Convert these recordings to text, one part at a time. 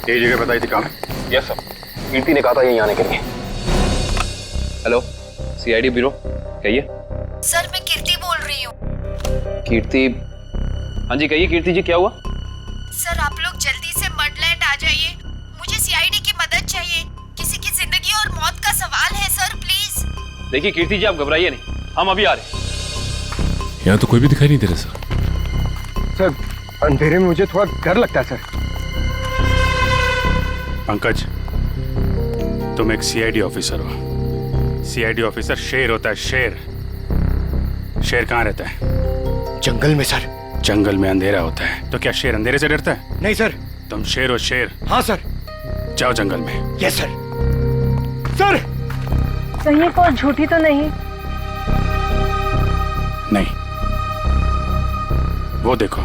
यही जगह बताई थी कहाँ? यस सर, कीर्ति ने कहा था यहीं आने के लिए। हेलो, सीआईडी ब्यूरो, कहिए। सर मैं कीर्ति बोल रही हूँ। कीर्ति? हाँ जी कहिए कीर्ति जी, क्या हुआ? सर आप लोग जल्दी से मडलैंड आ जाइए, मुझे सीआईडी की मदद चाहिए। किसी की जिंदगी और मौत का सवाल है सर, प्लीज। देखिए कीर्ति जी, आप घबराइए नहीं, हम अभी आ रहे हैं। यहाँ तो कोई भी दिखाई नहीं दे रहा सर। सर अंधेरे में मुझे थोड़ा डर लगता है सर। पंकज, तुम एक सीआईडी ऑफिसर हो। सीआईडी ऑफिसर शेर होता है, शेर। शेर कहाँ रहता है? जंगल में सर। जंगल में अंधेरा होता है, तो क्या शेर अंधेरे से डरता है? नहीं सर। तुम शेर हो, शेर। हाँ सर। जाओ जंगल में। Yes sir. सर कहीं को झूठी तो नहीं? नहीं, वो देखो।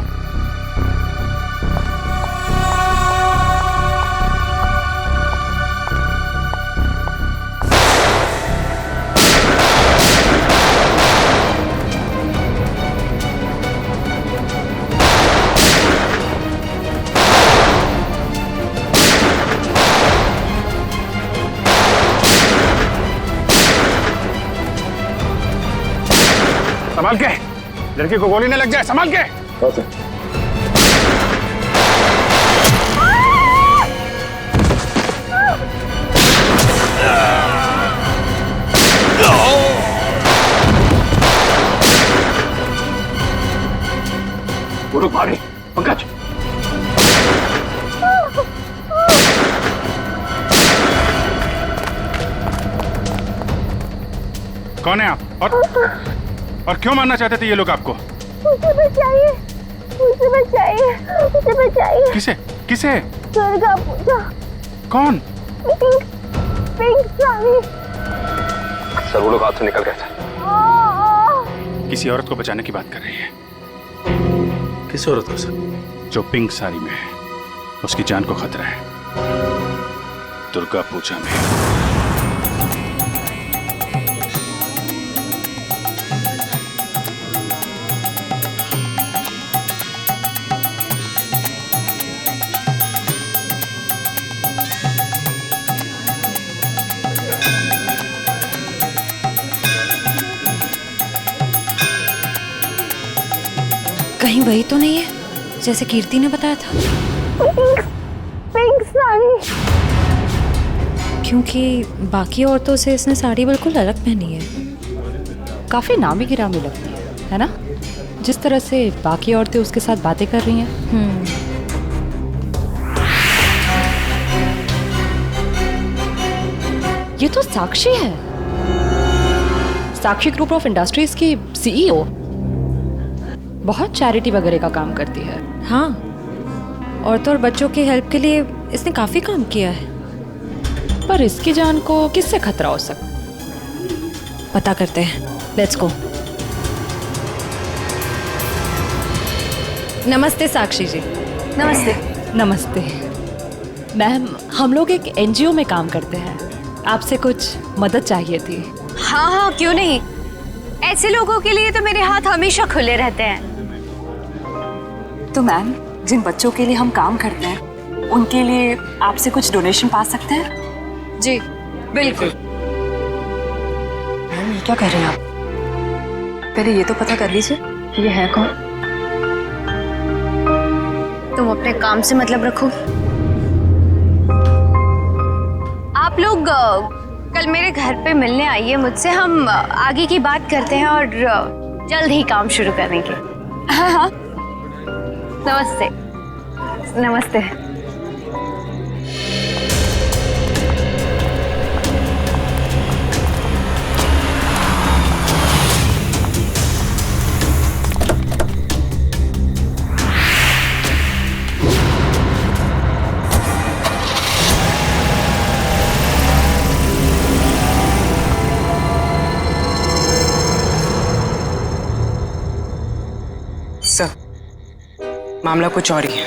संभाल के, लड़की को गोली न लग जाए, संभाल के। वो रुक भाग रही, पंकज। कौन है आप और क्यों मारना चाहते थे ये लोग आपको? मुझे बचाइए, मुझे बचाइए, मुझे बचाइए। किसे? किसे? दुर्गा पूजा। कौन? Pink, pink sari. सर वो लोग हाथ से निकल गए थे। किसी औरत को बचाने की बात कर रही है। किस औरत को सर? जो पिंक साड़ी में है, उसकी जान को खतरा है। दुर्गा पूजा में। कहीं वही तो नहीं है जैसे कीर्ति ने बताया था? Pink, pink sari. क्योंकि बाकी औरतों से इसने साड़ी बिल्कुल अलग पहनी है। काफी नामी गिरामी लगती है ना? जिस तरह से बाकी औरतें उसके साथ बातें कर रही हैं। ये तो साक्षी है, साक्षी ग्रुप ऑफ इंडस्ट्रीज की सीईओ। बहुत चैरिटी वगैरह का काम करती है। हाँ, औरतों और बच्चों की हेल्प के लिए इसने काफी काम किया है। पर इसकी जान को किससे खतरा हो सकता? पता करते हैं, लेट्स गो। नमस्ते साक्षी जी। नमस्ते। नमस्ते मैम, हम लोग एक एनजीओ में काम करते हैं, आपसे कुछ मदद चाहिए थी। हाँ हाँ, क्यों नहीं। ऐसे लोगों के लिए तो मेरे हाथ हमेशा खुले रहते हैं। तो मैम, जिन बच्चों के लिए हम काम करते हैं उनके लिए आपसे कुछ डोनेशन पा सकते हैं? जी बिल्कुल। मैम ये क्या कर रहे हैं आप? पहले ये तो पता कर लीजिए कि ये है कौन। तुम अपने काम से मतलब रखो। आप लोग कल मेरे घर पे मिलने आइए मुझसे, हम आगे की बात करते हैं और जल्द ही काम शुरू करेंगे। हाँ हाँ, नमस्ते। नमस्ते। सर, मामला कुछ और ही है।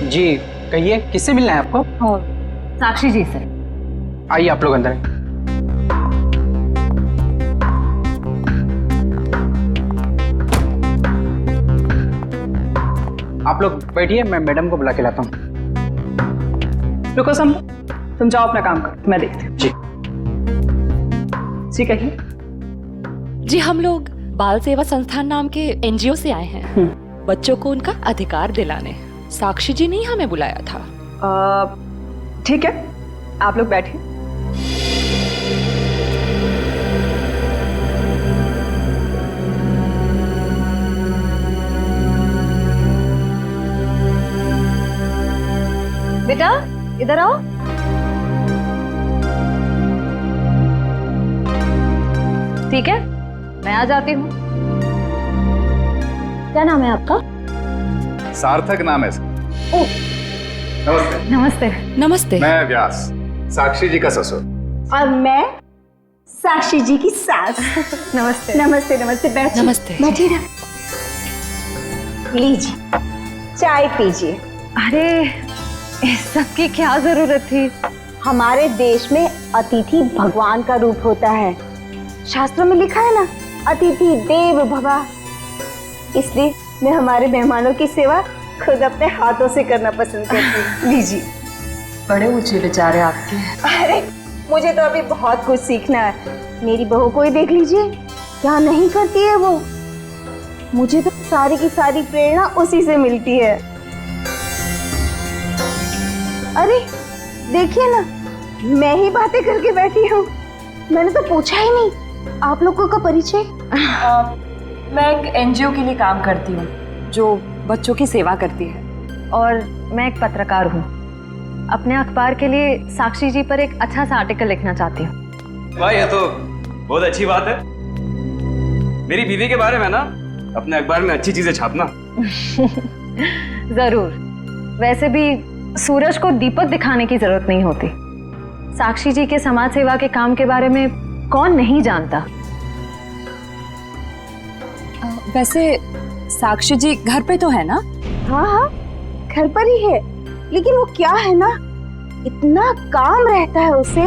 जी कहिए, किससे मिलना है आपको? साक्षी जी से। आइए आप लोग अंदर। आप लोग बैठिए, मैं मैडम को बुला के लाता हूँ। रुको सम, तुम जाओ अपना काम करो, मैं देखती हूँ। जी कहिए। जी हम लोग बाल सेवा संस्थान नाम के एनजीओ से आए हैं, बच्चों को उनका अधिकार दिलाने। साक्षी जी ने ही हमें बुलाया था। ठीक है, आप लोग बैठिए। बेटा इधर आओ। ठीक है, मैं आ जाती हूँ। क्या नाम है आपका? सार्थक नाम है सर। नमस्ते। नमस्ते। नमस्ते। मैं व्यास, साक्षी जी का ससुर। और मैं साक्षी जी की सास। नमस्ते। नमस्ते नमस्ते, बैठिए। नमस्ते। बैठिए ना, लीजिए चाय पीजिए। अरे इस सब की क्या जरूरत थी? हमारे देश में अतिथि भगवान का रूप होता है। शास्त्रों में लिखा है ना, अतिथि देव भव। इसलिए मैं हमारे मेहमानों की सेवा खुद अपने हाथों से करना पसंद करती हूँ। लीजिए। बड़े ऊंचे विचार है आपके। अरे मुझे तो अभी बहुत कुछ सीखना है। मेरी बहू को ही देख लीजिए, क्या नहीं करती है वो। मुझे तो सारी की सारी प्रेरणा उसी से मिलती है। अरे देखिए ना, मैं ही बातें करके बैठी हूँ। मैंने तो पूछा ही नहीं आप लोगों का परिचय। मैं एक एनजीओ के लिए काम करती हूँ जो बच्चों की सेवा करती है। और मैं एक पत्रकार हूँ, अपने अखबार के लिए साक्षी जी पर एक अच्छा सा आर्टिकल लिखना चाहती हूँ। वाह, ये तो बहुत अच्छी बात है। मेरी बीवी के बारे में ना अपने अखबार में अच्छी चीजें छापना। जरूर। वैसे भी सूरज को दीपक दिखाने की जरूरत नहीं होती। साक्षी जी के समाज सेवा के काम के बारे में कौन नहीं जानता। वैसे साक्षी जी घर पे तो है ना? हाँ हाँ, घर पर ही है। लेकिन वो क्या है ना, इतना काम रहता है उसे।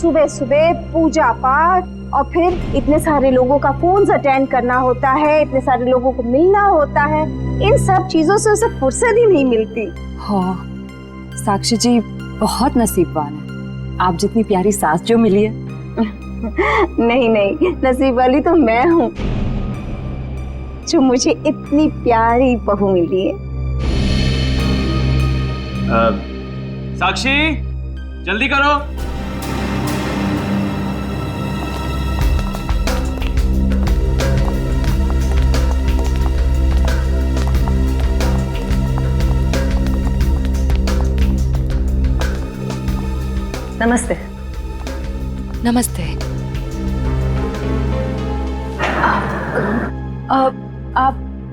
सुबह सुबह पूजा पाठ, और फिर इतने सारे लोगों का फोन अटेंड करना होता है, इतने सारे लोगों को मिलना होता है। इन सब चीजों से उसे फुर्सत ही नहीं मिलती। हाँ, साक्षी जी बहुत नसीबवान है। आप जितनी प्यारी सास जो मिली है। नहीं नहीं, नसीब वाली तो मैं हूँ जो मुझे इतनी प्यारी बहू मिली है। साक्षी जल्दी करो। नमस्ते। नमस्ते।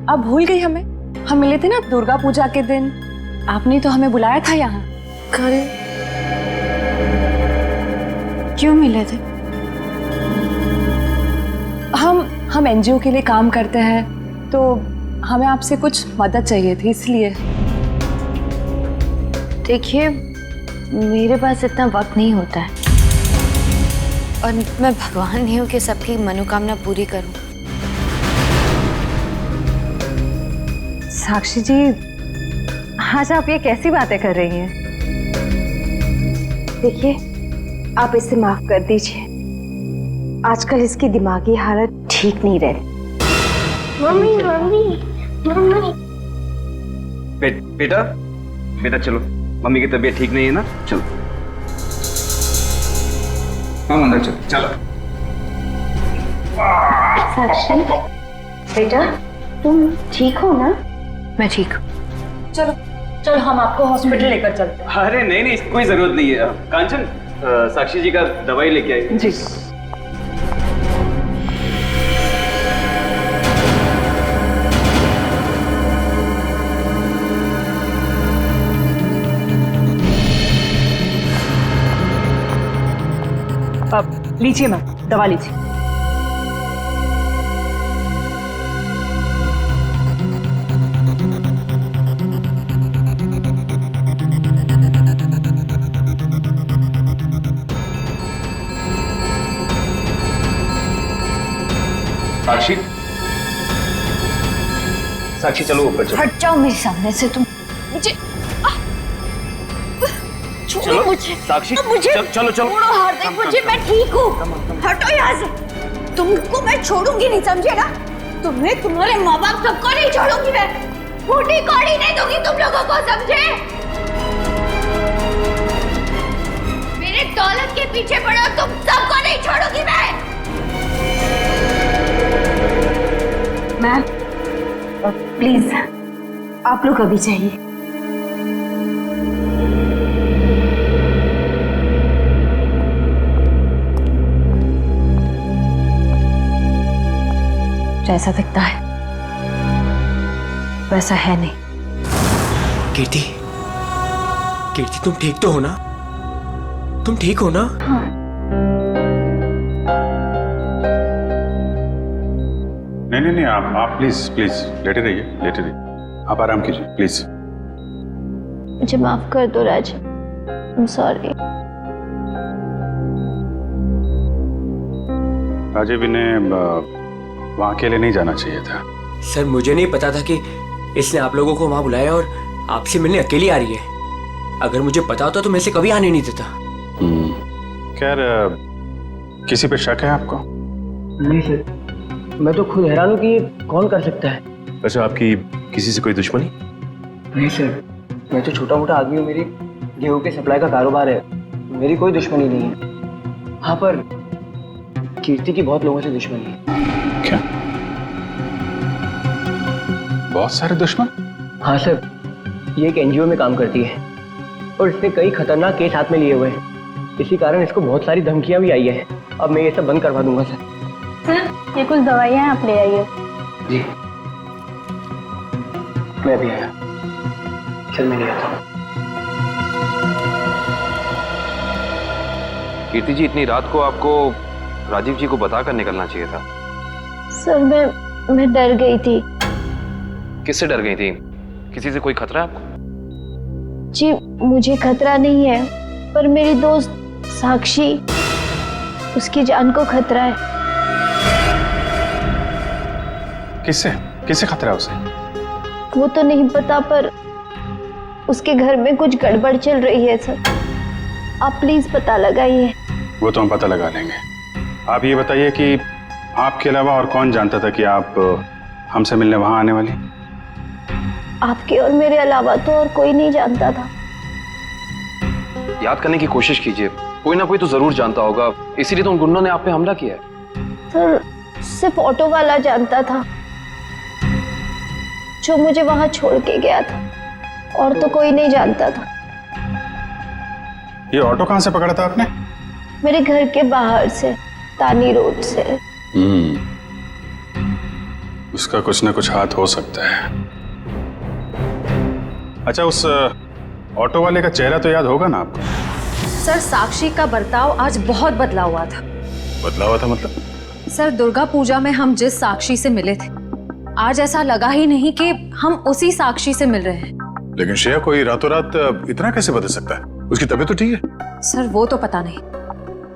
आप भूल गई हमें? हम मिले थे ना दुर्गा पूजा के दिन। आपने तो हमें बुलाया था यहाँ। क्यों मिले थे? हम एनजीओ के लिए काम करते हैं, तो हमें आपसे कुछ मदद चाहिए थी, इसलिए। देखिए, मेरे पास इतना वक्त नहीं होता है, और मैं भगवान नहीं हूँ कि सबकी मनोकामना पूरी करूँ। साक्षी जी, आज आप ये कैसी बातें कर रही हैं? देखिए, आप इसे माफ कर दीजिए। आजकल इसकी दिमागी हालत ठीक नहीं रही। Mummy mummy mummy. बेटा बेटा चलो, मम्मी की तबीयत ठीक नहीं है ना, चलो हम अंदर चलो। चलो साक्षी बेटा, तुम ठीक हो ना? मैं ठीक हूँ। चलो हम आपको हॉस्पिटल लेकर चलते हैं। अरे नहीं नहीं, कोई जरूरत नहीं है। कांचन, साक्षी जी का दवाई लेके आई। जी। अब लीजिए मैम, दवा लीजिए। साक्षी, साक्षी चलो ऊपर चलो। हट जाओ मेरे सामने से तुम। मुझे छोड़ो चलो, मुझे। साक्षी, मुझे चलो, चलो, चलो। छोड़ो हार्दिक, मुझे मैं ठीक हूँ। हटो यहाँ से। तुमको मैं छोड़ूंगी नहीं, समझे ना? तुम्हें, तुम्हारे माँ बाप सबको नहीं छोड़ूंगी मैं। फूटी कौड़ी नहीं दूंगी तुम लोगों को, समझे? मेरे दौलत के पीछे पड़ो, तुम सबको नहीं छोड़ूंगी मैं। मैम प्लीज आप लोग अभी जाइए। जैसा दिखता है वैसा है नहीं। कीर्ति, कीर्ति तुम ठीक तो हो ना? तुम ठीक हो ना? हाँ। नहीं, आप प्लीज प्लीज लेटे रहिए। आप आराम कीजिए प्लीज। मुझे माफ कर दो राज, I'm sorry। राजीव इन्हें वहाँ अकेले नहीं जाना चाहिए था। सर मुझे नहीं पता था कि इसने आप लोगों को वहाँ बुलाया और आपसे मिलने अकेली आ रही है। अगर मुझे पता होता तो मैं इसे कभी आने नहीं देता। खैर किसी पे शक है आपको? नहीं सर, मैं तो खुद हैरान हूँ कि ये कौन कर सकता है। अच्छा, आपकी किसी से कोई दुश्मनी? नहीं सर, मैं तो छोटा मोटा आदमी हूँ। मेरी गेहूं के सप्लाई का कारोबार है, मेरी कोई दुश्मनी नहीं है। हाँ पर कीर्ति की बहुत लोगों से दुश्मनी है। क्या? बहुत सारे दुश्मन? हाँ सर, ये एक एनजीओ में काम करती है और इसने कई खतरनाक केस हाथ में लिए हुए हैं। इसी कारण इसको बहुत सारी धमकियां भी आई है। अब मैं ये सब बंद करवा दूंगा सर। सर ये कुछ दवाइयाँ आप ले आइए। जी मैं भी आया। चल मैं ले आता हूँ। कीर्ति जी, इतनी रात को आपको राजीव जी को बताकर निकलना चाहिए था। सर मैं डर गई थी। किससे डर गई थी? किसी से कोई खतरा है आपको? जी मुझे खतरा नहीं है, पर मेरी दोस्त साक्षी, उसकी जान को खतरा है। किससे खतरा है उसे? वो तो नहीं पता, पर उसके घर में कुछ गड़बड़ चल रही है सर। आप प्लीज पता लगाइए। वो तो हम पता लगा लेंगे। आप ये बताइए कि आपके अलावा और कौन जानता था कि आप हमसे मिलने वहां आने वाली? आपके और मेरे अलावा तो और कोई नहीं जानता था। याद करने की कोशिश कीजिए, कोई ना कोई तो जरूर जानता होगा, इसीलिए तो उन गुंडों ने आप पे हमला किया है। सर सिर्फ ऑटो वाला जानता था, जो मुझे वहां छोड़ के गया था, और तो कोई नहीं जानता था। ये ऑटो कहां से पकड़ा था आपने? मेरे घर के बाहर से, तानी रोड से। उसका कुछ ना कुछ हाथ हो सकता है। अच्छा, उस ऑटो वाले का चेहरा तो याद होगा ना आपको? सर साक्षी का बर्ताव आज बहुत बदला हुआ था। बदला हुआ था मतलब? सर दुर्गा पूजा में हम जिस साक्षी से मिले थे, आज ऐसा लगा ही नहीं कि हम उसी साक्षी से मिल रहे हैं। लेकिन श्रेया, कोई रातों रात इतना कैसे बदल सकता है? उसकी तबीयत तो ठीक है। सर वो तो पता नहीं,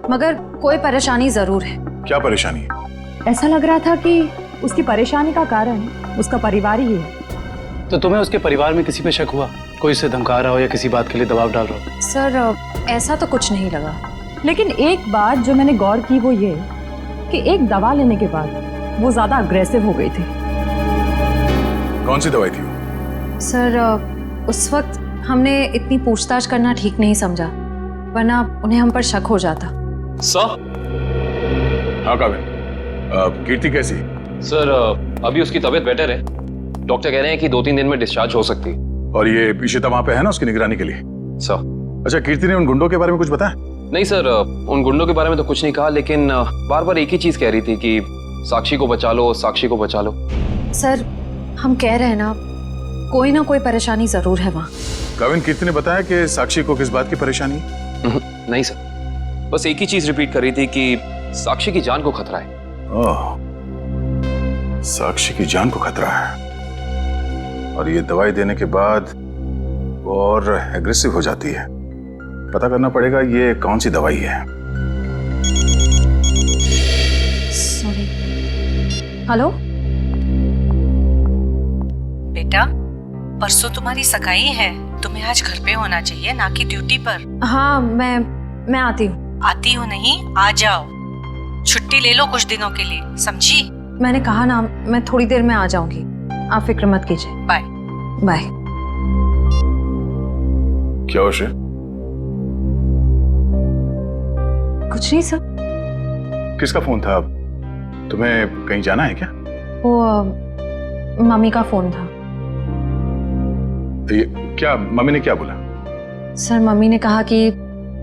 मगर कोई परेशानी जरूर है। क्या परेशानी है? ऐसा लग रहा था कि उसकी परेशानी का कारण उसका परिवार ही है। तो तुम्हें उसके परिवार में किसी पे शक हुआ? कोई उसे धमका रहा हो या किसी बात के लिए दबाव डाल रहा हो? सर ऐसा तो कुछ नहीं लगा। लेकिन एक बात जो मैंने गौर की वो ये कि एक दवा लेने के बाद वो ज्यादा अग्रेसिव हो गई थी। कौन सी दवाई थी? सर उस वक्त हमने इतनी पूछताछ करना ठीक नहीं समझा, वरना उन्हें हम पर शक हो जाता। सर? हाँ काबिल, कीर्ति कैसी? सर अभी उसकी तबीयत बेटर है, डॉक्टर कह रहे हैं कि 2-3 दिन में डिस्चार्ज हो सकती है। और ये इशिता वहां पे है ना उसकी निगरानी के लिए? सर। अच्छा, कीर्ति ने उन गुंडों के बारे में कुछ बताया? नहीं सर, उन गुंडों के बारे में तो कुछ नहीं कहा, लेकिन बार बार एक ही चीज कह रही थी कि साक्षी को बचा लो, साक्षी को बचा लो। सर हम कह रहे हैं ना कोई परेशानी जरूर है वहाँ। काबिल, कीर्ति ने बताया कि साक्षी को किस बात की परेशानी? नहीं सर, बस एक ही चीज रिपीट कर रही थी कि साक्षी की जान को खतरा है। ओह, साक्षी की जान को खतरा है। और ये दवाई देने के बाद वो और एग्रेसिव हो जाती है। पता करना पड़ेगा ये कौन सी दवाई है। सॉरी। हेलो बेटा, परसों तुम्हारी सगाई है, तुम्हें आज घर पे होना चाहिए, ना कि ड्यूटी पर। हाँ, मैं आती हूँ। आती हो नहीं, आ जाओ। छुट्टी ले लो कुछ दिनों के लिए, समझी? मैंने कहा ना, मैं थोड़ी देर में आ जाऊंगी, आप फिक्र मत कीजिए। Bye bye. क्या हो श्रेया? कुछ नहीं सर। किसका फोन था? तुम्हें कहीं जाना है क्या? वो मम्मी का फोन था। ये क्या, मम्मी ने क्या बोला? सर, मम्मी ने कहा कि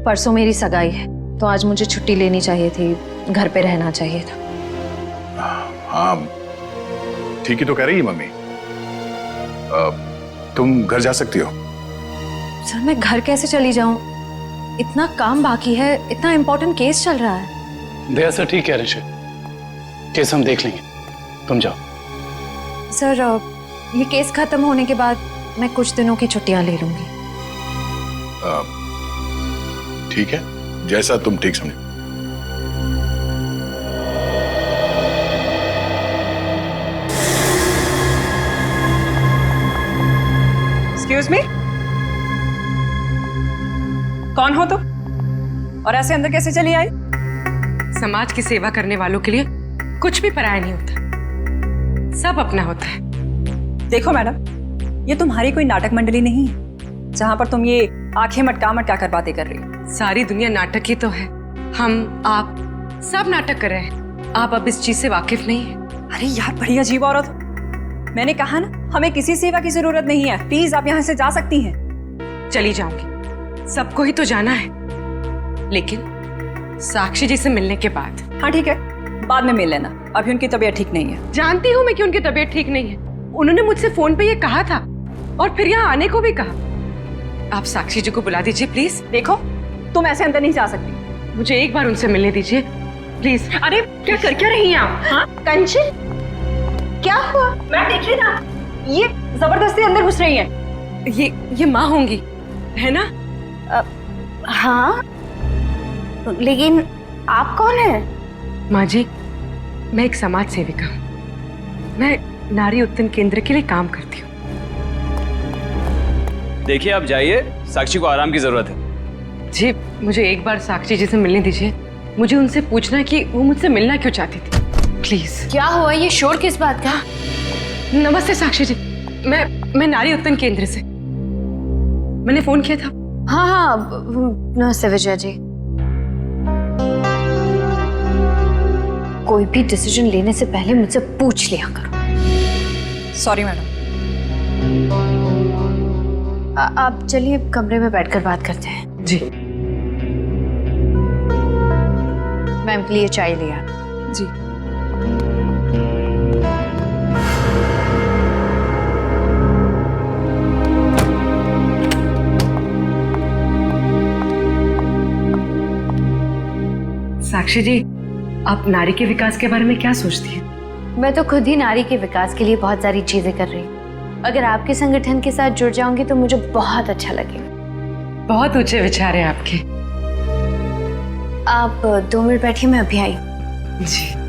परसों मेरी सगाई है, तो आज मुझे छुट्टी लेनी चाहिए थी, घर पे रहना चाहिए था। हाँ, ठीक ही तो कह रही है मम्मी। तुम घर जा सकती हो। सर, मैं घर कैसे चली जाऊं? इतना काम बाकी है, इतना इम्पोर्टेंट केस चल रहा है। दया सर ठीक कह रहे हैं, केस हम देख लेंगे, तुम जाओ। सर, ये केस खत्म होने के बाद मैं कुछ दिनों की छुट्टियां ले लूंगी। ठीक है, जैसा तुम ठीक समझो। एक्सक्यूज मी, कौन हो तुम और ऐसे अंदर कैसे चली आई? समाज की सेवा करने वालों के लिए कुछ भी पराया नहीं होता, सब अपना होता है। देखो मैडम, ये तुम्हारी कोई नाटक मंडली नहीं है जहां पर तुम ये आंखें मटका मटका कर बातें कर रही हो। सारी दुनिया नाटक ही तो है, हम आप सब नाटक कर रहे हैं। आप अब इस चीज से वाकिफ नहीं है। अरे यार, बड़ी अजीब औरत हो। मैंने कहा ना, हमें किसी सेवा की जरूरत नहीं है, प्लीज आप यहाँ से जा सकती हैं। चली जाऊंगी, सबको ही तो जाना है, लेकिन साक्षी जी से मिलने के बाद। हाँ ठीक है, बाद में मिल लेना, अभी उनकी तबीयत ठीक नहीं है। जानती हूँ मैं कि उनकी तबीयत ठीक नहीं है, उन्होंने मुझसे फोन पे ये कहा था और फिर यहाँ आने को भी कहा। आप साक्षी जी को बुला दीजिए प्लीज। देखो, तुम ऐसे अंदर नहीं जा सकती, मुझे एक बार उनसे मिलने दीजिए प्लीज। अरे क्या कर क्या रही हैं आप? हाँ कंचन, क्या हुआ? मैं देख रही था, ये जबरदस्ती अंदर घुस रही है। ये माँ होंगी, है ना? हाँ, लेकिन आप कौन हैं? माँ जी, मैं एक समाज सेविका हूँ, मैं नारी उत्थान केंद्र के लिए काम करती हूँ। देखिए आप जाइए, साक्षी को आराम की जरूरत है। जी, मुझे एक बार साक्षी जी से मिलने दीजिए, मुझे उनसे पूछना है कि वो मुझसे मिलना क्यों चाहती थी, प्लीज। क्या हुआ? ये शोर किस बात का? नमस्ते साक्षी जी, मैं नारी उत्थान केंद्र से, मैंने फोन किया था। हाँ, नमस्ते विजया जी। कोई भी डिसीजन लेने से पहले मुझसे पूछ लिया करो। Sorry madam. आप चलिए कमरे में बैठकर बात करते हैं। जी। मैम के लिए चाय लिया। जी। साक्षी जी, आप नारी के विकास के बारे में क्या सोचती हैं? मैं तो खुद ही नारी के विकास के लिए बहुत सारी चीजें कर रही हूँ। अगर आपके संगठन के साथ जुड़ जाऊंगी तो मुझे बहुत अच्छा लगेगा। बहुत ऊंचे विचार हैं आपके। आप 2 मिनट बैठिए, मैं अभी आई। जी।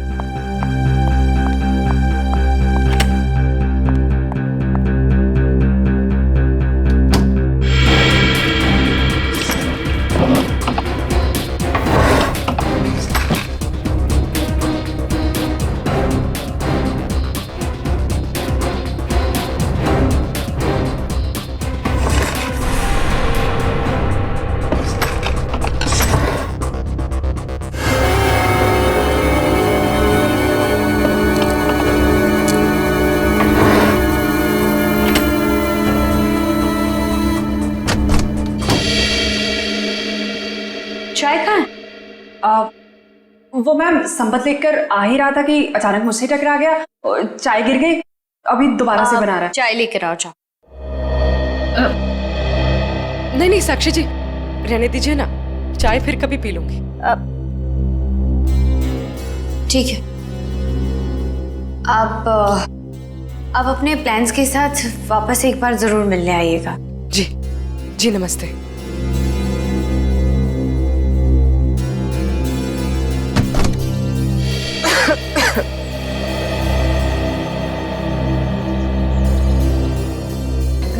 चाय कहाँ है? वो मैम संपत लेकर आ ही रहा था कि अचानक मुझसे टकरा गया, चाय गिर गई, अभी दोबारा से बना रहा है। चाय लेकर आओ, जाओ। नहीं साक्षी जी, रहने दीजिए ना, चाय फिर कभी पी लूंगी। ठीक है, आप अपने प्लान्स के साथ वापस एक बार जरूर मिलने आइएगा। जी जी, नमस्ते।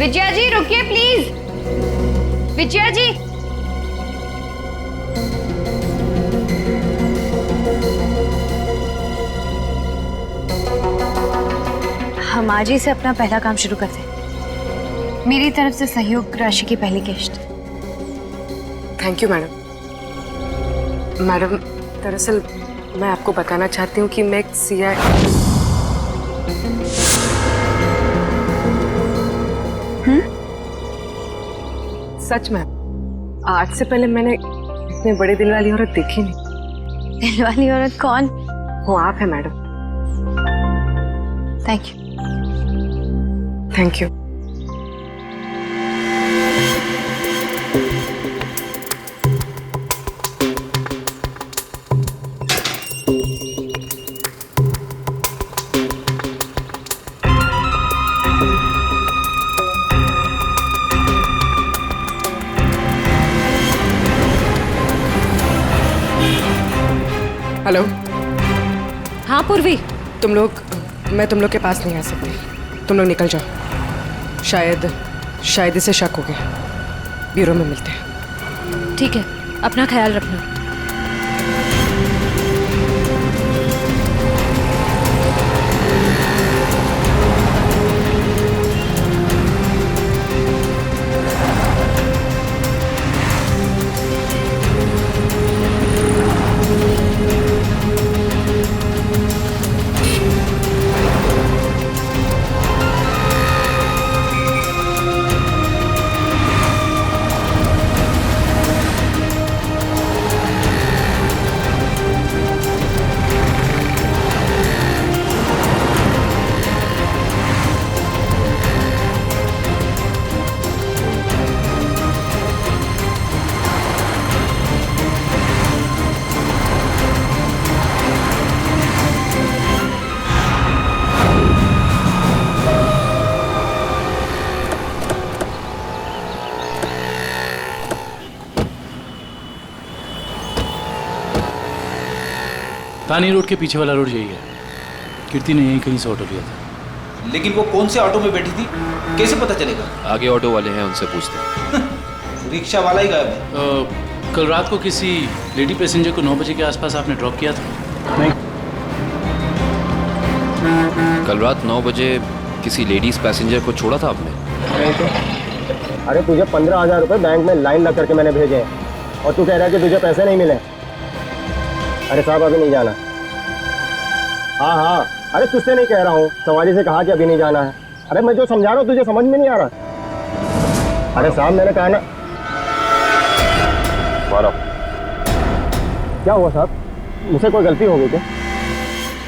विजया जी रुकिए प्लीज। विजया जी, हम आज ही से अपना पहला काम शुरू करते हैं। मेरी तरफ से सहयोग राशि की पहली किश्त। Thank you madam. मैडम, दरअसल मैं आपको बताना चाहती हूँ कि मैं एक CI। सच में आज से पहले मैंने इतने बड़े दिल वाली औरत देखी नहीं। दिल वाली औरत कौन? वो आप है madam. Thank you. Thank you. Hello. हाँ पूर्वी, मैं तुम लोग के पास नहीं आ सकती। तुम लोग निकल जाओ। शायद इसे शक हो गया। ब्यूरो में मिलते हैं। ठीक है, अपना ख्याल रखना। तानी रोड के पीछे वाला रोड यही है। कीर्ति ने यहीं कहीं से ऑटो लिया था। लेकिन वो कौन से ऑटो में बैठी थी, कैसे पता चलेगा? आगे ऑटो वाले हैं, उनसे पूछते हैं। रिक्शा वाला ही गायब है। कल रात को किसी लेडी पैसेंजर को 9 बजे के आसपास आपने ड्रॉप किया था? नहीं। कल रात 9 बजे किसी लेडीज पैसेंजर को छोड़ा था आपने? नहीं तो। अरे तुझे 15,000 रुपये बैंक में लाइन लग करके मैंने भेजे हैं और तू कह रहा है कि तुझे पैसे नहीं मिले। अरे साहब अभी नहीं जाना। हाँ, अरे तुझसे नहीं कह रहा हूँ, सवारी से कहा कि अभी नहीं जाना है। अरे मैं जो समझा रहा हूँ तुझे समझ में नहीं आ रहा। अरे साहब मैंने कहा ना। क्या हुआ साहब, मुझसे कोई गलती हो गई क्या?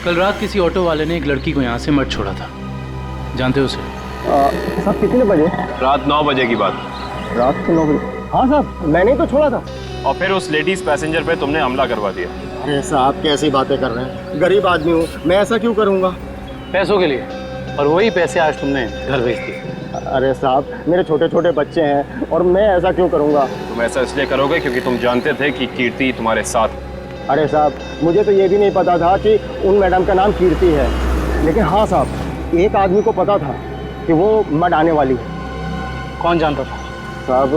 कल रात किसी ऑटो वाले ने एक लड़की को यहाँ से मत छोड़ा था, जानते हो उसे? साहब कितने बजे? रात 9 बजे की बात। रात के 9 बजे? हाँ साहब, मैंने ही तो छोड़ा था। और फिर उस लेडीज पैसेंजर पे तुमने हमला करवा दिया। अरे साहब कैसी बातें कर रहे हैं, गरीब आदमी हूँ मैं, ऐसा क्यों करूँगा? पैसों के लिए, और वही पैसे आज तुमने घर भेज दिए। अरे साहब मेरे छोटे छोटे बच्चे हैं और मैं ऐसा क्यों करूँगा? तुम ऐसा इसलिए करोगे क्योंकि तुम जानते थे कि कीर्ति तुम्हारे साथ। अरे साहब मुझे तो ये भी नहीं पता था कि उन मैडम का नाम कीर्ति है, लेकिन हाँ साहब एक आदमी को पता था कि वो मड आने वाली है। कौन जानता था? साहब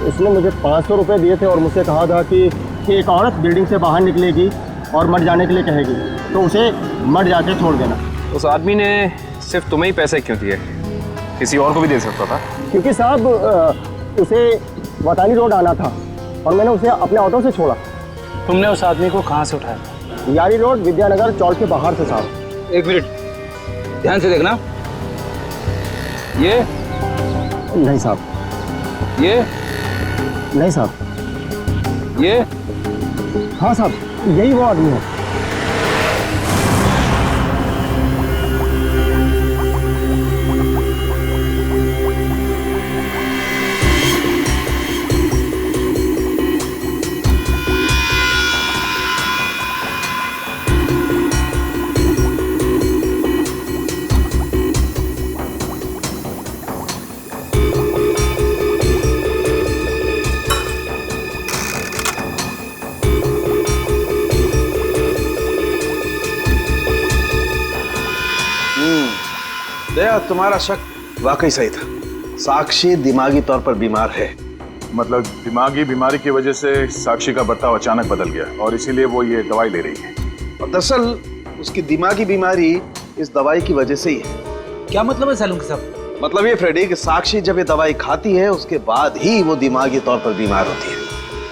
उसने मुझे 500 रुपये दिए थे और मुझसे कहा था कि एक औरत बिल्डिंग से बाहर निकलेगी और मर जाने के लिए कहेगी तो उसे मर जाके छोड़ देना। उस आदमी ने सिर्फ तुम्हें ही पैसे क्यों दिए, किसी और को भी दे सकता था? क्योंकि साहब उसे वतानी रोड आना था और मैंने उसे अपने ऑटो से छोड़ा। तुमने उस आदमी को कहाँ से उठाया? यारी रोड विद्यानगर चौक के बाहर से साहब। एक मिनट ध्यान से देखना। ये नहीं साहब, ये नहीं साहब, ये हाँ साहब यही वो आदमी है। दया तुम्हारा शक वाकई सही था। साक्षी दिमागी तौर पर बीमार है। मतलब दिमागी बीमारी की वजह से साक्षी का बर्ताव अचानक बदल गया और इसीलिए वो ये दवाई ले रही है। और दरअसल उसकी दिमागी बीमारी इस दवाई की वजह से ही है। क्या मतलब है सालून साहब? मतलब ये फ्रेडी कि साक्षी जब ये दवाई खाती है उसके बाद ही वो दिमागी तौर पर बीमार होती है।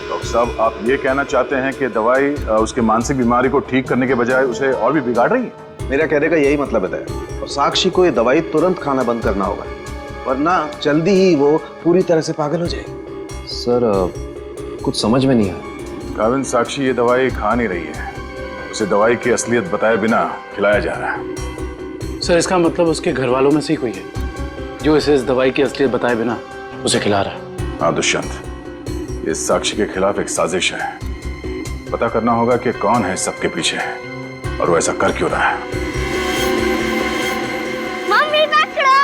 डॉक्टर साहब, आप ये कहना चाहते हैं कि दवाई उसके मानसिक बीमारी को ठीक करने के बजाय उसे और भी बिगाड़ रही है? मेरा कहने का यही मतलब है दया। और साक्षी को ये दवाई तुरंत खाना बंद करना होगा, वरना जल्दी ही वो पूरी तरह से पागल हो जाएगी। सर कुछ समझ में नहीं आया। गाविंद, साक्षी ये दवाई खा नहीं रही है, उसे दवाई की असलियत बताए बिना खिलाया जा रहा है। सर इसका मतलब उसके घर वालों में से ही कोई है जो इसे इस दवाई की असलियत बताए बिना उसे खिला रहा है। हाँ दुष्यंत, ये साक्षी के खिलाफ एक साजिश है। पता करना होगा कि कौन है सबके पीछे और वो ऐसा कर क्यों रहा है। मम्मी पकड़ो।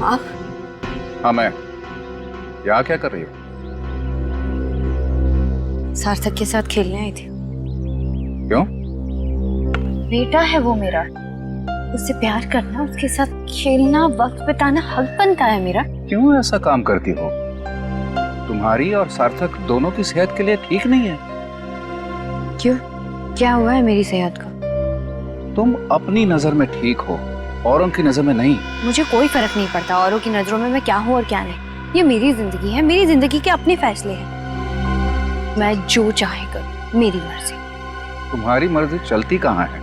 आप? हाँ मैं। यहाँ क्या कर रही हो? सार्थक के साथ खेलने आई थी। क्यों? बेटा है वो मेरा, उससे प्यार करना, उसके साथ खेलना, वक्त बिताना हक बनता है मेरा। क्यों ऐसा काम करती हो? तुम्हारी और सार्थक दोनों की सेहत के लिए ठीक नहीं है। क्यों? क्या हुआ है मेरी सेहत को? तुम अपनी नजर में ठीक हो, औरों की नजर में नहीं। मुझे कोई फर्क नहीं पड़ता औरों की नजरों में मैं क्या हूँ और क्या नहीं। ये मेरी जिंदगी है, मेरी जिंदगी के अपने फैसले हैं। मैं जो चाहे करूँ, मेरी मर्जी। तुम्हारी मर्जी चलती कहाँ है?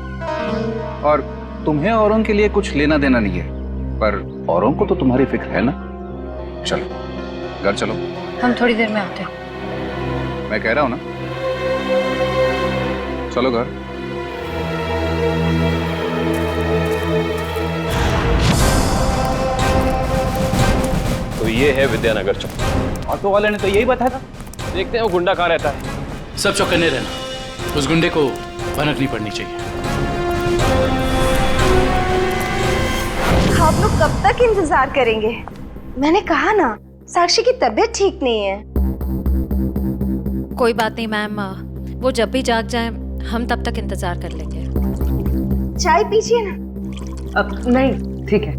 और तुम्हें औरों के लिए कुछ लेना देना नहीं है, पर औरों को तो तुम्हारी फिक्र है ना। चलो घर चलो। हम थोड़ी देर में आते हैं। मैं कह रहा हूँ ना, चलो घर। तो ये है विद्यानगर चौक। ऑटो वाले ने तो यही बताया था। देखते हैं वो गुंडा कहाँ रहता है। सब चौकन्ने रहना, उस गुंडे को भनक नहीं पड़नी चाहिए। आप लोग कब तक इंतजार करेंगे? मैंने कहा ना, साक्षी की तबीयत ठीक नहीं है। कोई बात नहीं मैम, वो जब भी जाग जाए हम तब तक इंतजार कर लेंगे। चाय पीजिए ना। अब नहीं, ठीक है।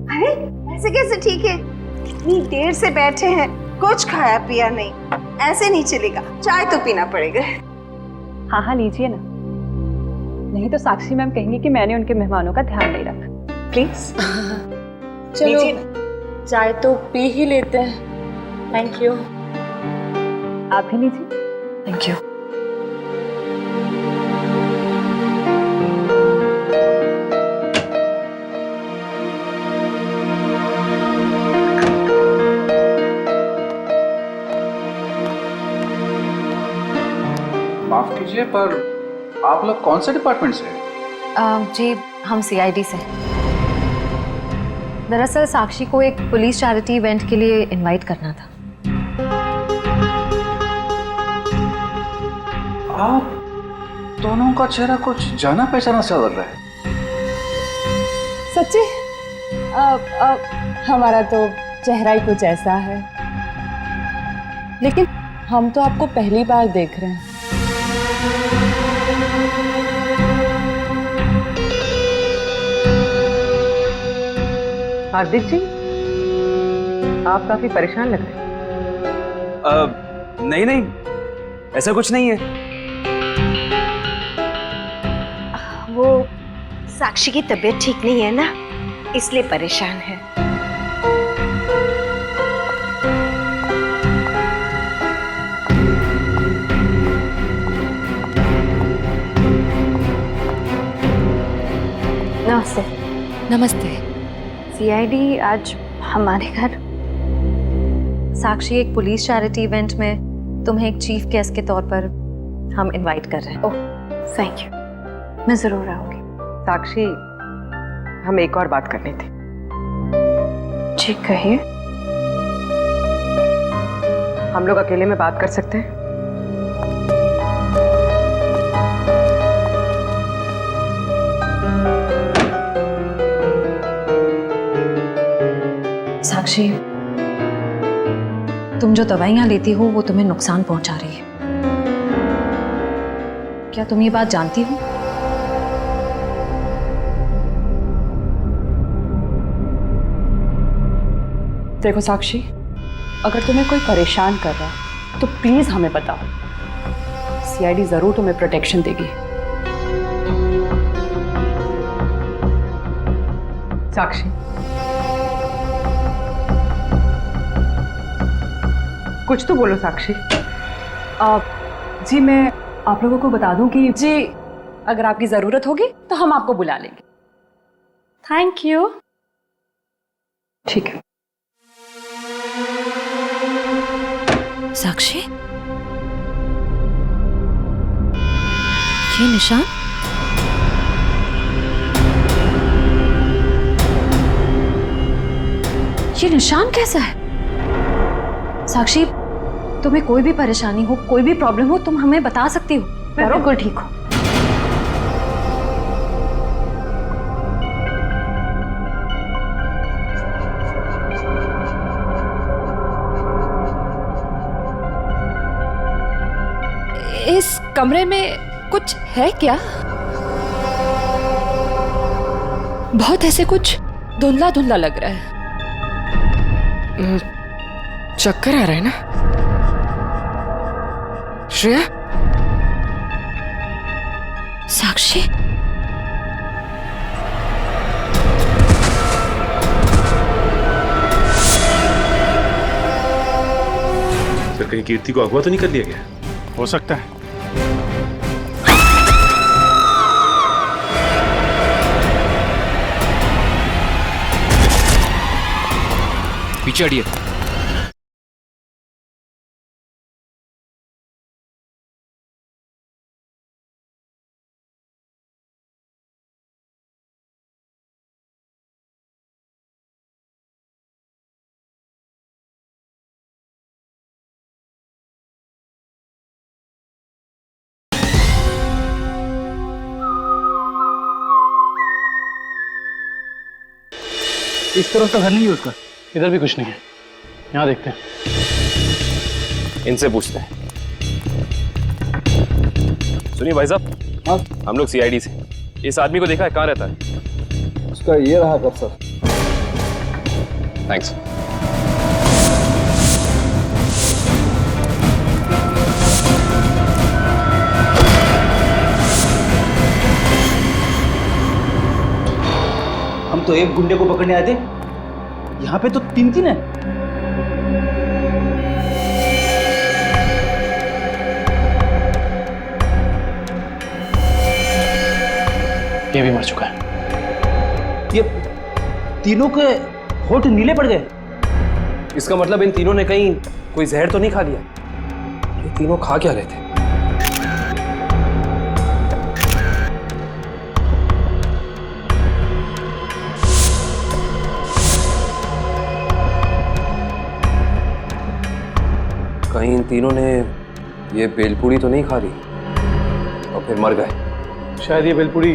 अरे ऐसे कैसे ठीक है? इतनी देर से बैठे हैं, कुछ खाया पिया नहीं, ऐसे नहीं चलेगा, चाय तो पीना पड़ेगा। हाँ हाँ लीजिए ना, नहीं तो साक्षी मैम कहेंगी कि मैंने उनके मेहमानों का ध्यान नहीं रखा। प्लीज चलो चाय तो पी ही लेते हैं। Thank you. आप भी लीजिए। Thank you. माफ कीजिए, पर आप लोग कौन से डिपार्टमेंट से हैं? जी हम CID से। दरअसल साक्षी को एक पुलिस चैरिटी इवेंट के लिए इनवाइट करना था। आप दोनों का चेहरा कुछ जाना पहचाना सा लग रहा है। सच्ची? हमारा तो चेहरा ही कुछ ऐसा है, लेकिन हम तो आपको पहली बार देख रहे हैं। हार्दिक जी, आप काफी परेशान लग रहे हैं। नहीं नहीं, ऐसा कुछ नहीं है। वो साक्षी की तबीयत ठीक नहीं है ना, इसलिए परेशान है। नमस्ते। नमस्ते। CID आज हमारे घर। साक्षी, एक पुलिस चैरिटी इवेंट में तुम्हें एक चीफ गेस्ट के तौर पर हम इनवाइट कर रहे हैं। ओह थैंक यू, मैं जरूर आऊंगी। साक्षी, हम एक और बात करनी थी। जी कहिए। हम लोग अकेले में बात कर सकते हैं? साक्षी, तुम जो दवाइयां लेती हो वो तुम्हें नुकसान पहुंचा रही है। क्या तुम ये बात जानती हो? देखो साक्षी, अगर तुम्हें कोई परेशान कर रहा है तो प्लीज हमें बताओ। सीआईडी जरूर तुम्हें प्रोटेक्शन देगी। साक्षी, कुछ तो बोलो साक्षी। जी मैं आप लोगों को बता दूं कि जी अगर आपकी जरूरत होगी तो हम आपको बुला लेंगे। Thank you. ठीक है। साक्षी, ये निशान? ये निशान कैसा है? साक्षी, तुम्हें कोई भी परेशानी हो, कोई भी प्रॉब्लम हो, तुम हमें बता सकती हो। मैं बिल्कुल ठीक हूँ। इस कमरे में कुछ है क्या? बहुत ऐसे कुछ धुंधला धुंधला लग रहा है। चक्कर आ रहा है ना श्रेया? साक्षी, फिर कहीं कीर्ति को अगवा तो नहीं कर लिया गया? हो सकता है। पीछे हटिए। इस तरफ तो घर नहीं है उसका। इधर भी कुछ नहीं है। यहाँ देखते हैं। इनसे पूछते हैं। सुनिए भाई साहब, हाँ हम लोग सीआईडी से। इस आदमी को देखा है, कहाँ रहता है? उसका ये रहा कर सर। थैंक्स। हम तो एक गुंडे को पकड़ने आए थे, यहाँ पे तो तीन तीन है। ये भी मर चुका है। ये तीनों के होठ नीले पड़ गए। इसका मतलब इन तीनों ने कहीं कोई जहर तो नहीं खा लिया? ये तीनों खा क्या रहे थे? कहीं इन तीनों ने ये बेलपूरी तो नहीं खा ली और फिर मर गए? शायद ये बेलपूरी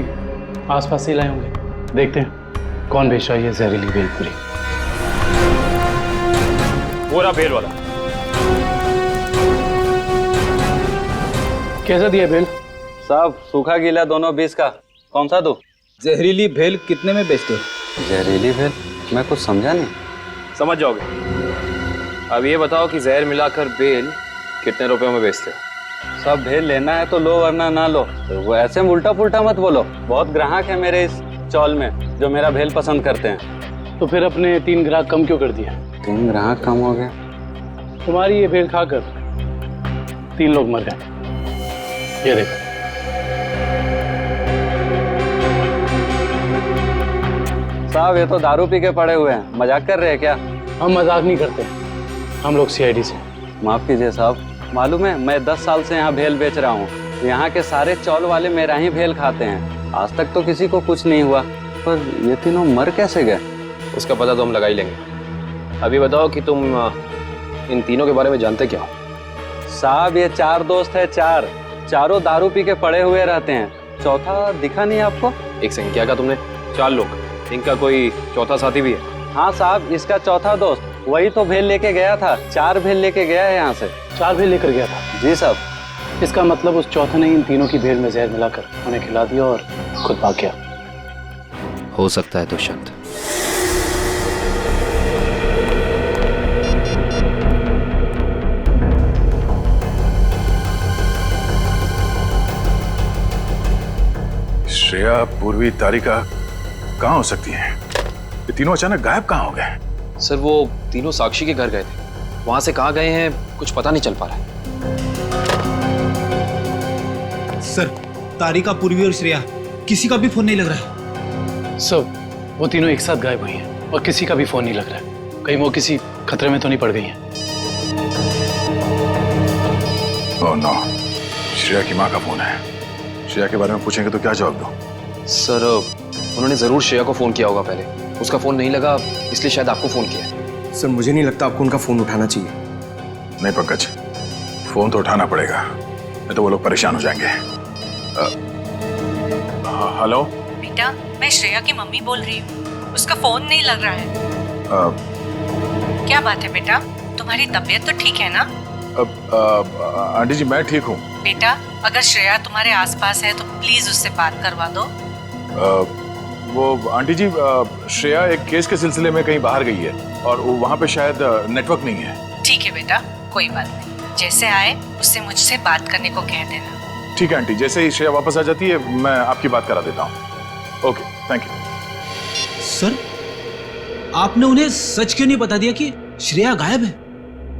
आसपास से लाए होंगे। देखते हैं कौन बेच रहा है ये जहरीली बेलपूरी। वो रहा बेल वाला। कैसा दिया बेल? साहब सूखा गीला दोनों 20 का। कौन सा दो? जहरीली भेल कितने में बेचते हो? जहरीली भेल? मैं कुछ समझा नहीं। समझ जाओगे। अब ये बताओ कि जहर मिलाकर बेल कितने रुपयों में बेचते हो? सब भेल लेना है तो लो वरना ना लो। तो वो ऐसे उल्टा पुल्टा मत बोलो। बहुत ग्राहक है मेरे इस चौल में जो मेरा भेल पसंद करते हैं। तो फिर अपने 3 ग्राहक कम क्यों कर दिया? 3 ग्राहक कम हो गया? तुम्हारी ये भेल खाकर 3 लोग मर गए। ये देखो। साहब ये तो दारू पी के पड़े हुए हैं। मजाक कर रहे हैं क्या? हम मजाक नहीं करते, हम लोग सीआईडी से। माफ कीजिए साहब, मालूम है मैं 10 साल से यहाँ भेल बेच रहा हूँ। यहाँ के सारे चौल वाले मेरा ही भेल खाते हैं। आज तक तो किसी को कुछ नहीं हुआ, पर ये तीनों मर कैसे गए? उसका पता तो हम लगा ही लेंगे। अभी बताओ कि तुम इन तीनों के बारे में जानते क्या हो? साहब ये 4 दोस्त है। चारों दारू पी के पड़े हुए रहते हैं। चौथा दिखा नहीं आपको? एक सेकंड, क्या कहा तुमने? 4 लोग, इनका कोई चौथा साथी भी है? हाँ साहब, इसका चौथा दोस्त वही तो भेल लेके गया था। 4 भेल लेके गया है यहाँ से। 4 भेल लेकर गया था? जी साहब। इसका मतलब उस चौथे ने इन तीनों की भेल में जहर मिलाकर उन्हें खिला दिया और खुद भाग गया। हो सकता है दुष्यंत। श्रेया, पूर्वी, तारिका कहाँ हो सकती हैं? ये तीनों अचानक गायब कहाँ हो गए? सर वो तीनों साक्षी के घर गए थे, वहां से कहाँ गए हैं कुछ पता नहीं चल पा रहा है। सर, तारिका, पूर्वी और श्रेया किसी का भी फोन नहीं लग रहा है। सर वो तीनों एक साथ गायब हुई हैं और किसी का भी फोन नहीं लग रहा है। कहीं वो किसी खतरे में तो नहीं पड़ गई हैं? ओह नो, श्रेया की माँ का फोन है। श्रेया के बारे में पूछेंगे तो क्या जवाब दो? सर उन्होंने जरूर श्रेया को फोन किया होगा पहले, उसका फोन नहीं लगा इसलिए शायद आपको फोन किया है। सर मुझे नहीं लगता आपको उनका फोन उठाना चाहिए। नहीं पंकज, फोन तो उठाना पड़ेगा, नहीं तो वो लोग परेशान हो जाएंगे। हेलो बेटा, मैं श्रेया की मम्मी बोल रही हूँ। उसका फोन नहीं लग रहा है। क्या बात है बेटा, तुम्हारी तबीयत तो ठीक है ना? आंटी जी मैं ठीक हूँ। बेटा, अगर श्रेया तुम्हारे आसपास है तो प्लीज उससे बात करवा दो। वो आंटी जी, श्रेया एक केस के सिलसिले में कहीं बाहर गई है और वहाँ पे शायद नेटवर्क नहीं है। ठीक है बेटा, कोई बात नहीं। जैसे आए उससे मुझसे बात करने को कह देना। ठीक है आंटी, जैसे ही श्रेया वापस आ जाती है मैं आपकी बात करा देता हूँ। Okay, thank you. सर, आपने उन्हें सच क्यों नहीं बता दिया कि श्रेया गायब है?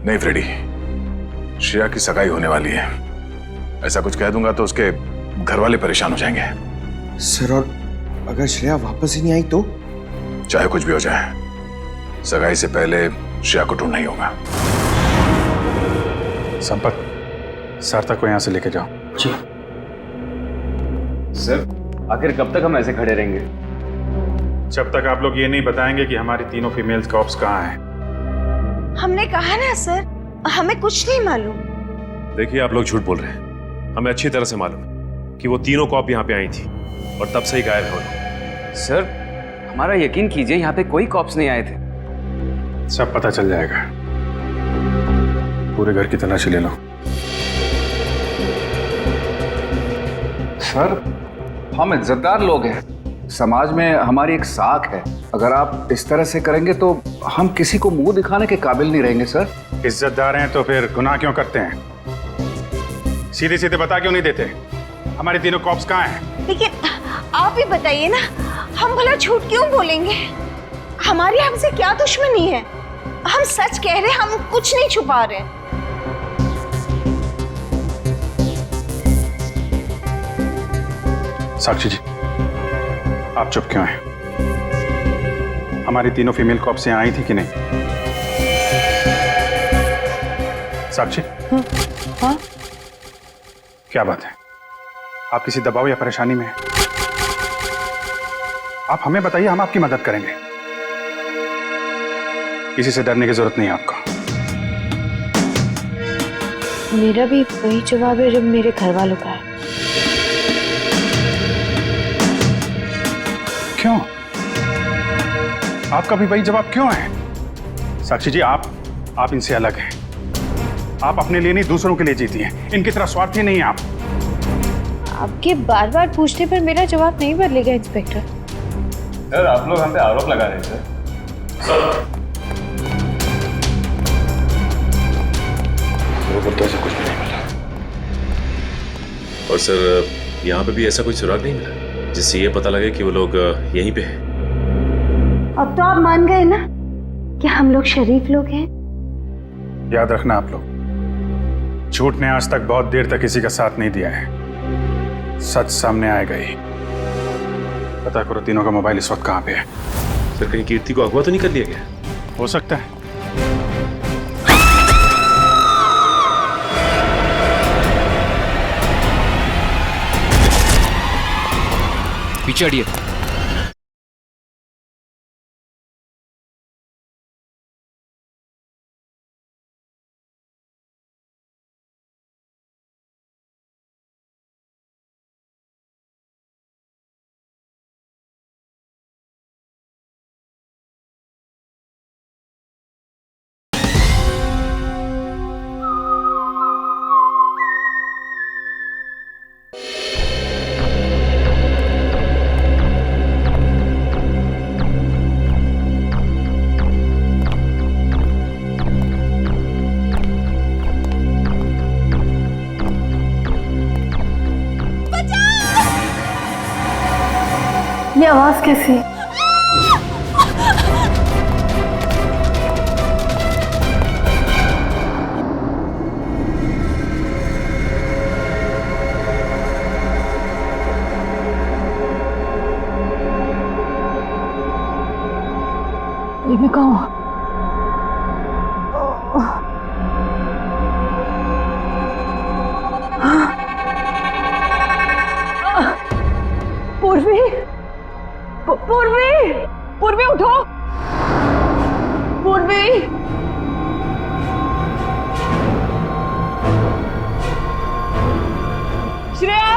नहीं फ्रेडी, श्रेया की सगाई होने वाली है। ऐसा कुछ कह दूंगा तो उसके घर वाले परेशान हो जाएंगे। सर, और अगर श्रेया वापस ही नहीं आई तो? चाहे कुछ भी हो जाए, सगाई से पहले श्रेया को ढूंढना ही होगा। संपत, सार्थक को यहाँ से लेके जाओ। जी सर। आखिर कब तक हम ऐसे खड़े रहेंगे? जब तक आप लोग ये नहीं बताएंगे कि हमारी तीनों फीमेल कॉप्स कहाँ हैं। हमने कहा ना सर, हमें कुछ नहीं मालूम। देखिए आप लोग झूठ बोल रहे हैं। हमें अच्छी तरह से मालूम है कि वो तीनों कॉप यहाँ पे आई थी और तब से ही गायब है वो लोग। सर हमारा यकीन कीजिए, यहाँ पे कोई कॉप्स नहीं आए थे। सब पता चल जाएगा। पूरे घर की तलाशी ले लो। सर हम इज्जतदार लोग हैं, समाज में हमारी एक साख है। अगर आप इस तरह से करेंगे तो हम किसी को मुंह दिखाने के काबिल नहीं रहेंगे। सर इज्जतदार हैं तो फिर गुनाह क्यों करते हैं? सीधे सीधे बता क्यों नहीं देते हमारे तीनों कॉप्स कहाँ हैं? लेकिन आप ही बताइए ना, हम भला झूठ क्यों बोलेंगे? हमारी हमसे क्या दुश्मनी है? हम सच कह रहे हैं, हम कुछ नहीं छुपा रहे। साक्षी जी, आप चुप क्यों हैं? हमारी तीनों फीमेल कॉप्स यहाँ आई थी कि नहीं? साक्षी, हाँ? क्या बात है? आप किसी दबाव या परेशानी में हैं? आप हमें बताइए, हम आपकी मदद करेंगे। किसी से डरने की जरूरत नहीं है आपको। मेरा भी वही जवाब है जो मेरे घर वालों का है। क्यों? आपका भी वही जवाब क्यों है? साक्षी जी, आप इनसे अलग हैं। आप अपने लिए नहीं दूसरों के लिए जीती हैं। इनकी तरह स्वार्थी नहीं हैं आप। आपके बार बार पूछने पर मेरा जवाब नहीं बदलेगा इंस्पेक्टर। सर आप लोग हम पे आरोप लगा रहे हैं सर। रोबोट तो ऐसा कुछ भी नहीं मिला। और सर यहाँ पे भी ऐसा कोई सुराग नहीं मिला जिससे ये पता लगे कि वो लोग यहीं पे हैं। अब तो आप मान गए ना कि हम लोग शरीफ लोग हैं। याद रखना आप लोग, झूठ ने आज तक बहुत देर तक किसी का साथ नहीं दिया है। सच सामने आएगा ही। पता करो तीनों का मोबाइल इस वक्त कहाँ पे है। सर कहीं कीर्ति को अगवा तो नहीं कर लिया गया? हो सकता है। पीछे हटिए। ये आवाज कैसी? ये मैं कहाँ हूँ? पूर्वी, पूर्वी, पूर्वी उठो, पूर्वी, श्रेया,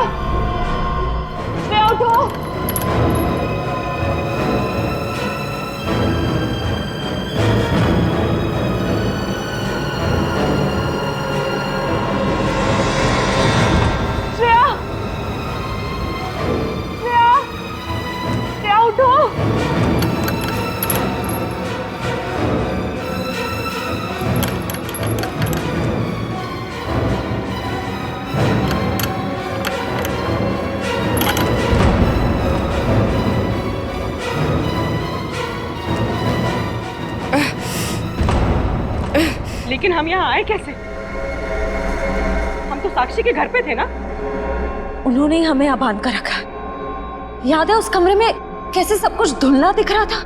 श्रेया उठो। लेकिन हम यहाँ आए कैसे? हम तो साक्षी के घर पे थे ना? उन्होंने ही हमें यहाँ बांध कर रखा। याद है उस कमरे में कैसे सब कुछ धुंधला दिख रहा था?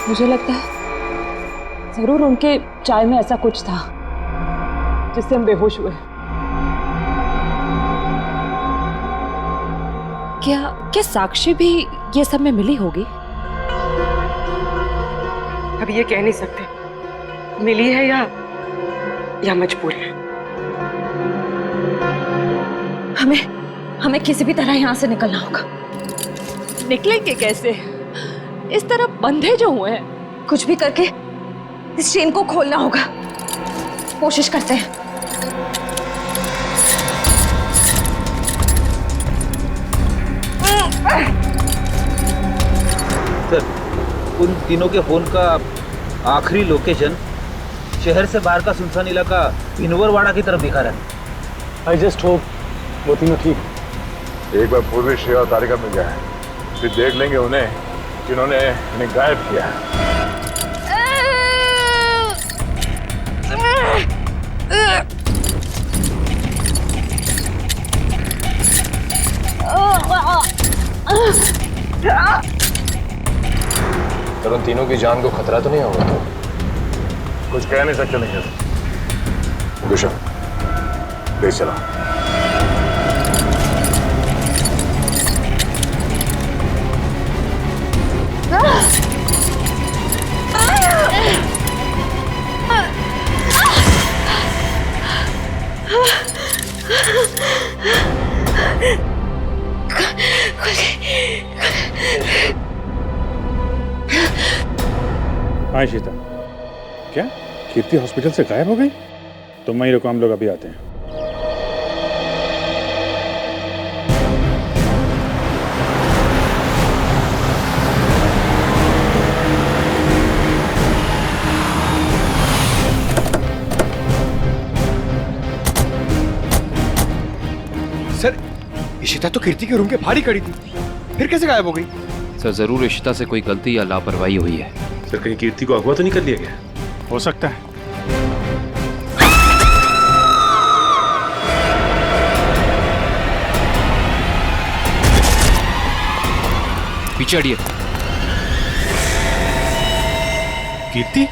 मुझे लगता है जरूर उनके चाय में ऐसा कुछ था जिससे हम बेहोश हुए। क्या साक्षी भी ये सब में मिली होगी? अब ये कह नहीं सकते मिली है या मजबूर है। हमें किसी भी तरह यहाँ से निकलना होगा। निकलेंगे कैसे? इस तरह बंधे जो हुए हैं। कुछ भी करके इस चेन को खोलना होगा। कोशिश करते हैं। सर, उन तीनों के फोन का आखिरी लोकेशन शहर से बाहर का सुनसान इलाका पिनवरवाड़ा की तरफ दिखा रहा है। आई जस्ट होप वो तीनों ठीक। एक बार पूर्वी श्रेया और तारिका मिल जाए, फिर देख लेंगे उन्हें जिन्होंने इन्हें गायब किया है। पर उन तीनों की जान को खतरा तो नहीं होगा? कुछ कह नहीं सकते नहीं। दुष्यंत, प्लीज चला। हाँ शीता, क्या कीर्ति हॉस्पिटल से गायब हो गई? तुम वहीं रुको, हम लोग अभी आते हैं। सर, इशिता तो कीर्ति के रूम के बाहर ही खड़ी थी, फिर कैसे गायब हो गई? सर जरूर इशिता से कोई गलती या लापरवाही हुई है। सर कहीं कीर्ति को अगवा तो नहीं कर लिया गया? हो सकता है। पीछे हटिए। कीर्ति